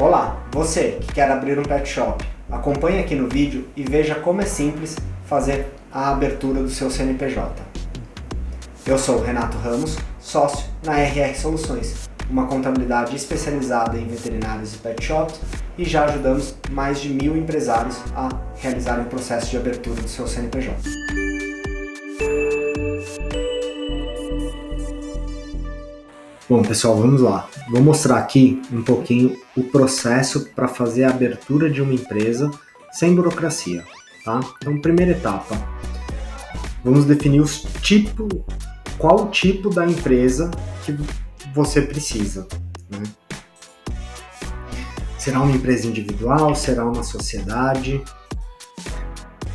Olá, você que quer abrir um pet shop, acompanhe aqui no vídeo e veja como é simples fazer a abertura do seu CNPJ. Eu sou o Renato Ramos, sócio na RR Soluções, uma contabilidade especializada em veterinários e pet shops, e já ajudamos mais de 1.000 empresários a realizarem o processo de abertura do seu CNPJ. Bom, pessoal, vamos lá. Vou mostrar aqui um pouquinho o processo para fazer a abertura de uma empresa sem burocracia, tá? Então, primeira etapa, vamos definir qual o tipo da empresa que você precisa, né? Será uma empresa individual? Será uma sociedade?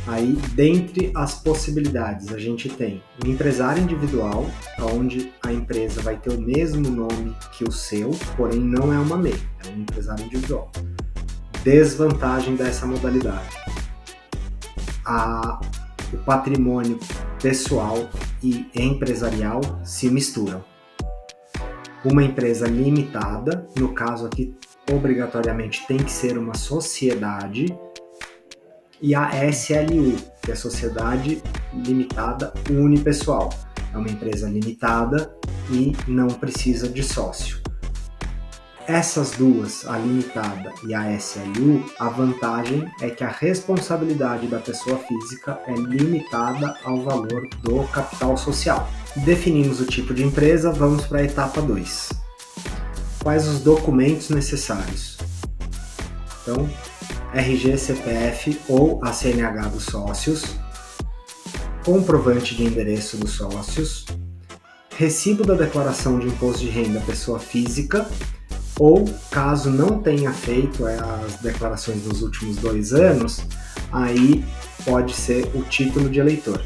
Aí, dentre as possibilidades, a gente tem um empresário individual, onde a empresa vai ter o mesmo nome que o seu, porém não é uma MEI, é um empresário individual. Desvantagem dessa modalidade: o patrimônio pessoal e empresarial se misturam. Uma empresa limitada, no caso aqui, obrigatoriamente tem que ser uma sociedade, e a SLU, que é a Sociedade Limitada Unipessoal. É uma empresa limitada e não precisa de sócio. Essas duas, a limitada e a SLU, a vantagem é que a responsabilidade da pessoa física é limitada ao valor do capital social. Definimos o tipo de empresa, vamos para a etapa 2. Quais os documentos necessários? Então, RG, CPF ou a CNH dos sócios, comprovante de endereço dos sócios, recibo da declaração de imposto de renda pessoa física, ou caso não tenha feito as declarações nos últimos 2 anos, aí pode ser o título de eleitor.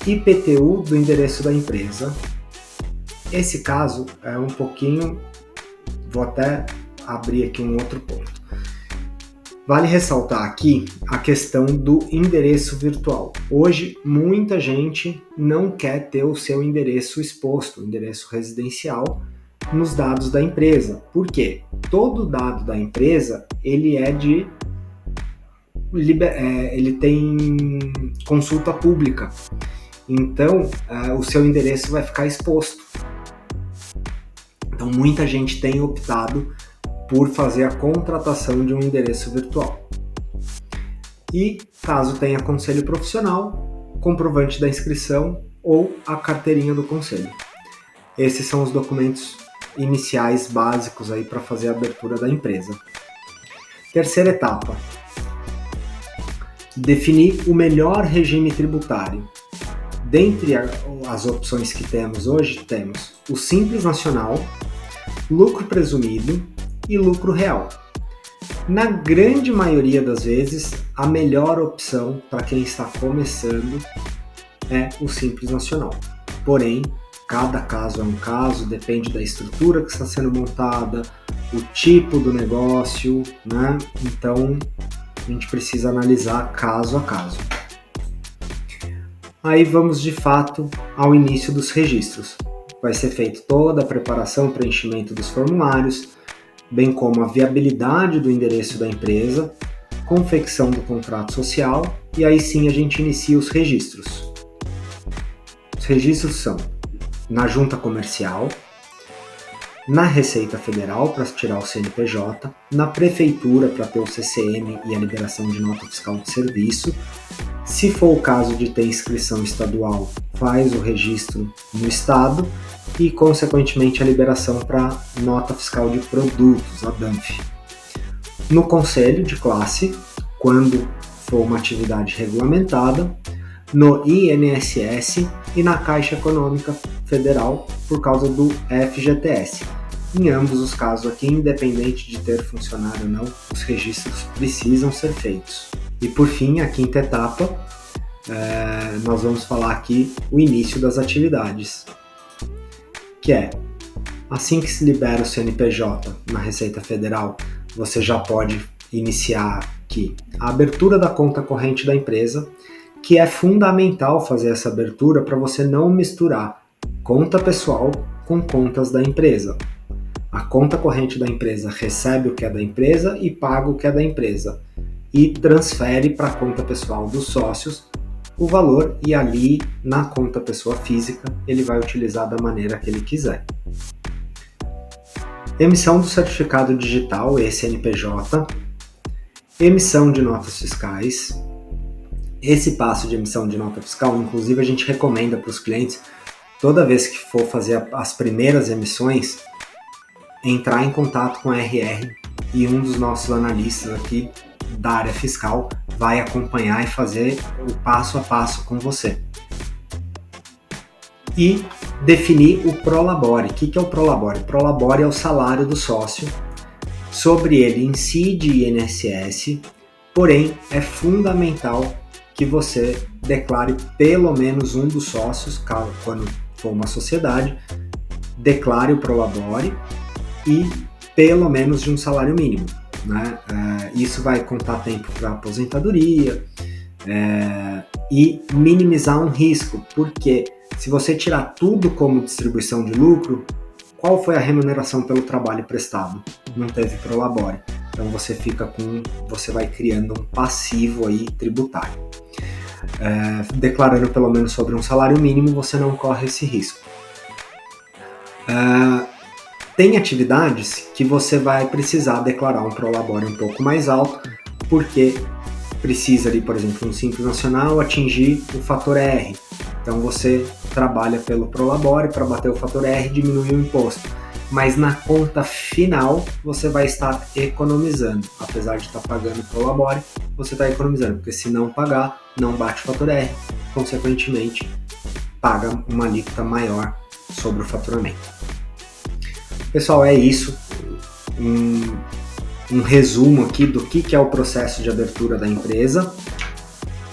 IPTU do endereço da empresa. Esse caso é um pouquinho, vou até abrir aqui um outro ponto. Vale ressaltar aqui a questão do endereço virtual. Hoje, muita gente não quer ter o seu endereço exposto, o endereço residencial, nos dados da empresa. Por quê? Todo dado da empresa, ele tem consulta pública. Então, o seu endereço vai ficar exposto. Então, muita gente tem optado por fazer a contratação de um endereço virtual. E, caso tenha conselho profissional, comprovante da inscrição ou a carteirinha do conselho. Esses são os documentos iniciais básicos aí para fazer a abertura da empresa. Terceira etapa: definir o melhor regime tributário. Dentre as opções que temos hoje, temos o Simples Nacional, lucro presumido e lucro real. Na grande maioria das vezes, a melhor opção para quem está começando é o Simples Nacional. Porém, cada caso é um caso, depende da estrutura que está sendo montada, o tipo do negócio, né? Então, a gente precisa analisar caso a caso. Aí vamos de fato ao início dos registros. Vai ser feita toda a preparação, preenchimento dos formulários, bem como a viabilidade do endereço da empresa, confecção do contrato social, e aí sim a gente inicia os registros. Os registros são na Junta Comercial, na Receita Federal para tirar o CNPJ, na Prefeitura para ter o CCM e a liberação de nota fiscal de serviço. Se for o caso de ter inscrição estadual, faz o registro no estado e, consequentemente, a liberação para nota fiscal de produtos, a DANF. No Conselho de Classe, quando for uma atividade regulamentada, no INSS e na Caixa Econômica Federal por causa do FGTS. Em ambos os casos aqui, independente de ter funcionário ou não, os registros precisam ser feitos. E por fim, a quinta etapa, nós vamos falar aqui o início das atividades, que é, assim que se libera o CNPJ na Receita Federal, você já pode iniciar aqui a abertura da conta corrente da empresa, que é fundamental fazer essa abertura para você não misturar conta pessoal com contas da empresa. A conta corrente da empresa recebe o que é da empresa e paga o que é da empresa e transfere para a conta pessoal dos sócios o valor, e ali na conta pessoa física ele vai utilizar da maneira que ele quiser. Emissão do certificado digital, CNPJ, emissão de notas fiscais. Esse passo de emissão de nota fiscal, inclusive, a gente recomenda para os clientes, toda vez que for fazer as primeiras emissões, entrar em contato com a RR, e um dos nossos analistas aqui da área fiscal vai acompanhar e fazer o passo a passo com você. E definir o Prolabore. O que é o Prolabore? Prolabore é o salário do sócio. Sobre ele incide INSS, porém é fundamental que você declare pelo menos um dos sócios, quando for uma sociedade, declare o Prolabore e pelo menos de um salário mínimo, né? Isso vai contar tempo para aposentadoria e minimizar um risco, porque se você tirar tudo como distribuição de lucro, qual foi a remuneração pelo trabalho prestado? Não teve Prolabore. Então você vai criando um passivo aí tributário. Declarando pelo menos sobre um salário mínimo, você não corre esse risco. Tem atividades que você vai precisar declarar um Prolabore um pouco mais alto, porque precisa ali, por exemplo, um Simples Nacional atingir o fator R. Então você trabalha pelo Prolabore para bater o fator R e diminuir o imposto. Mas na conta final você vai estar economizando. Apesar de estar pagando o Prolabore, você está economizando, porque se não pagar, não bate o fator R, consequentemente paga uma alíquota maior sobre o faturamento. Pessoal, é isso. Um resumo aqui do que é o processo de abertura da empresa.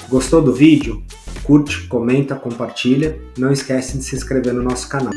Gostou do vídeo? Curte, comenta, compartilha. Não esquece de se inscrever no nosso canal.